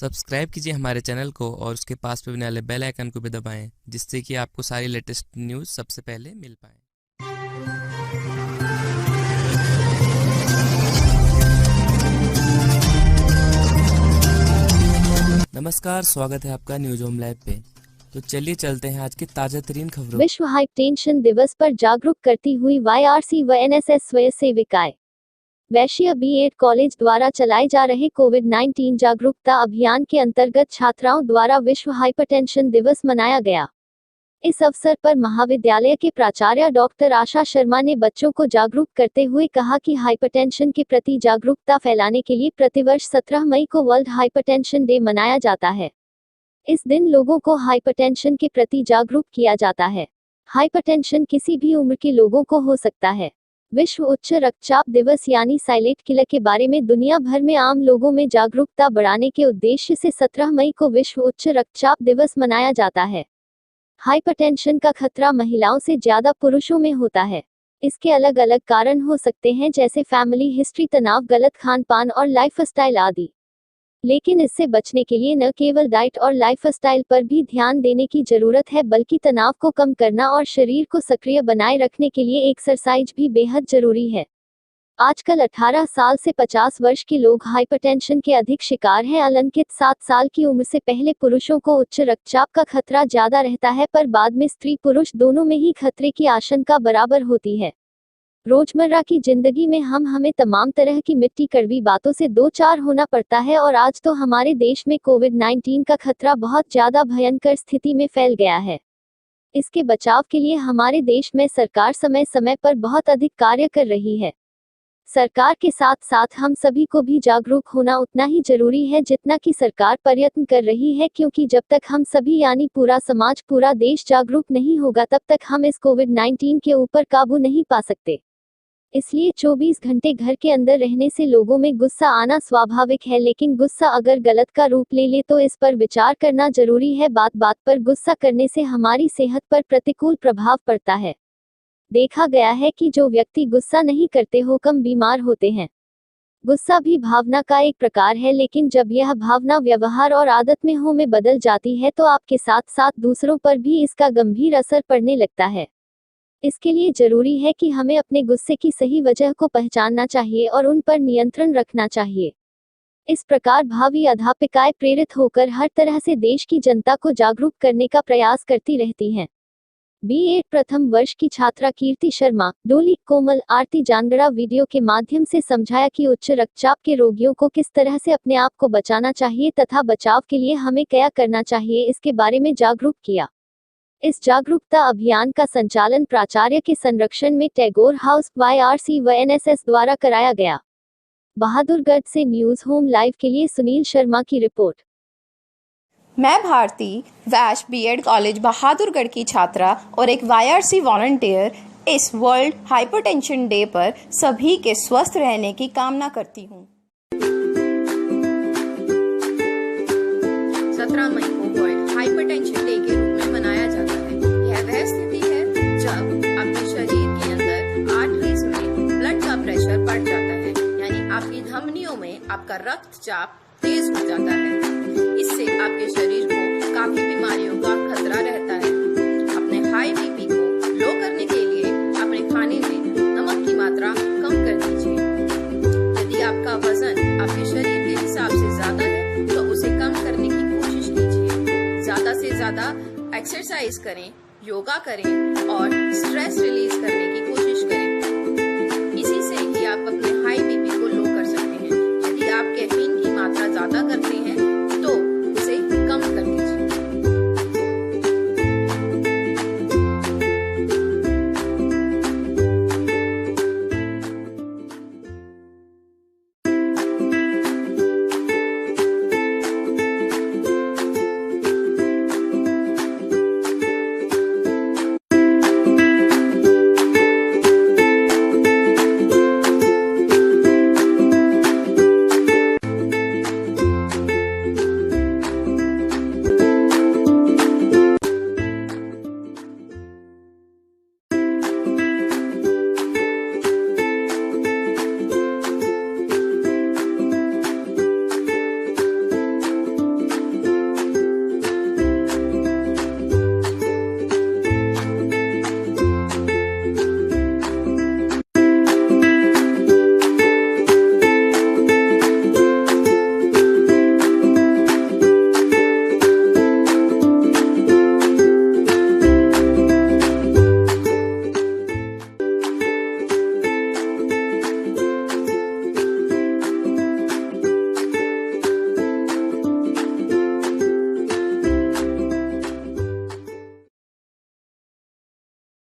Subscribe कीजिए हमारे channel को और उसके पास पे बनने वाले बेल आइकन को भी दबाएं, जिससे कि आपको सारी लेटेस्ट न्यूज़ सबसे पहले मिल पाए। नमस्कार, स्वागत है आपका न्यूज होम लाइव पे। तो चलिए चलते हैं आज की ताजा तरीन खबरों। विश्व हाइपरटेंशन दिवस पर जागरूक करती हुई YRC व NSS स्वयंसेविकाएं। वैश्य B.एड कॉलेज द्वारा चलाए जा रहे कोविड-19 जागरूकता अभियान के अंतर्गत छात्राओं द्वारा विश्व हाइपरटेंशन दिवस मनाया गया। इस अवसर पर महाविद्यालय के प्राचार्य डॉक्टर आशा शर्मा ने बच्चों को जागरूक करते हुए कहा कि हाइपरटेंशन के प्रति जागरूकता फैलाने के लिए प्रतिवर्ष 17 मई को वर्ल्ड हाइपरटेंशन डे मनाया जाता है। इस दिन लोगों को हाइपरटेंशन के प्रति जागरूक किया जाता है। हाइपरटेंशन किसी भी उम्र के लोगों को हो सकता है। विश्व उच्च रक्तचाप दिवस यानी साइलेंट किलर के बारे में दुनिया भर में आम लोगों में जागरूकता बढ़ाने के उद्देश्य से 17 मई को विश्व उच्च रक्तचाप दिवस मनाया जाता है। हाइपरटेंशन का खतरा महिलाओं से ज्यादा पुरुषों में होता है। इसके अलग अलग कारण हो सकते हैं, जैसे फैमिली हिस्ट्री, तनाव, गलत खान पान और लाइफस्टाइल आदि। लेकिन इससे बचने के लिए न केवल डाइट और लाइफस्टाइल पर भी ध्यान देने की जरूरत है, बल्कि तनाव को कम करना और शरीर को सक्रिय बनाए रखने के लिए एक्सरसाइज भी बेहद जरूरी है। आजकल 18 साल से 50 वर्ष के लोग हाइपरटेंशन के अधिक शिकार हैं। हालांकि 7 साल की उम्र से पहले पुरुषों को उच्च रक्तचाप का खतरा ज्यादा रहता है, पर बाद में स्त्री पुरुष दोनों में ही खतरे की आशंका बराबर होती है। रोजमर्रा की जिंदगी में हमें तमाम तरह की मिट्टी कड़वी बातों से दो चार होना पड़ता है, और आज तो हमारे देश में कोविड-19 का खतरा बहुत ज्यादा भयंकर स्थिति में फैल गया है। इसके बचाव के लिए हमारे देश में सरकार समय समय पर बहुत अधिक कार्य कर रही है। सरकार के साथ साथ हम सभी को भी जागरूक होना उतना ही जरूरी है जितना कि सरकार प्रयत्न कर रही है, क्योंकि जब तक हम सभी यानी पूरा समाज, पूरा देश जागरूक नहीं होगा, तब तक हम इस कोविड-19 के ऊपर काबू नहीं पा सकते। इसलिए 24 घंटे घर के अंदर रहने से लोगों में गुस्सा आना स्वाभाविक है, लेकिन गुस्सा अगर गलत का रूप ले ले तो इस पर विचार करना जरूरी है। बात बात पर गुस्सा करने से हमारी सेहत पर प्रतिकूल प्रभाव पड़ता है। देखा गया है कि जो व्यक्ति गुस्सा नहीं करते हो कम बीमार होते हैं। गुस्सा भी भावना का एक प्रकार है, लेकिन जब यह भावना व्यवहार और आदत में बदल जाती है तो आपके साथ साथ दूसरों पर भी इसका गंभीर असर पड़ने लगता है। इसके लिए जरूरी है कि हमें अपने गुस्से की सही वजह को पहचानना चाहिए और उन पर नियंत्रण रखना चाहिए। इस प्रकार भावी अध्यापिकाएं प्रेरित होकर हर तरह से देश की जनता को जागरूक करने का प्रयास करती रहती हैं। B.एड प्रथम वर्ष की छात्रा कीर्ति शर्मा, डोली, कोमल, आरती जानगड़ा वीडियो के माध्यम से समझाया कि उच्च रक्तचाप के रोगियों को किस तरह से अपने आप को बचाना चाहिए तथा बचाव के लिए हमें क्या करना चाहिए, इसके बारे में जागरूक किया। इस जागरूकता अभियान का संचालन प्राचार्य के संरक्षण में टैगोर हाउस, YRC व NSS द्वारा कराया गया। बहादुरगढ़ से न्यूज होम लाइव के लिए सुनील शर्मा की रिपोर्ट। मैं भारती, वैश B.एड कॉलेज बहादुरगढ़ की छात्रा और एक YRC वॉलंटियर इस वर्ल्ड हाइपरटेंशन डे पर सभी के स्वस्थ रहने की कामना करती हूँ। 17 मई को वर्ल्ड हाइपरटेंशन डे के रूप में मनाया जाता है। यह वह स्थिति है जब आपके शरीर के अंदर आर्टरीज में ब्लड का प्रेशर बढ़ जाता है, यानी आपकी धमनियों में आपका रक्तचाप तेज हो जाता है। इससे आपके शरीर को काफी बीमारियों का खतरा रहता है। अपने हाई बीपी को लो करने के लिए अपने खाने में नमक की मात्रा कम कर दीजिए। यदि आपका वजन आपके शरीर के हिसाब से ज्यादा है तो उसे कम करने की कोशिश कीजिए। ज्यादा से ज्यादा एक्सरसाइज करें, योगा करें और स्ट्रेस रिलीज करने की कोशिश करें। इसी से ही आप अपने हाई बीपी को लो कर सकते हैं। यदि आप कैफीन की मात्रा ज्यादा करते हैं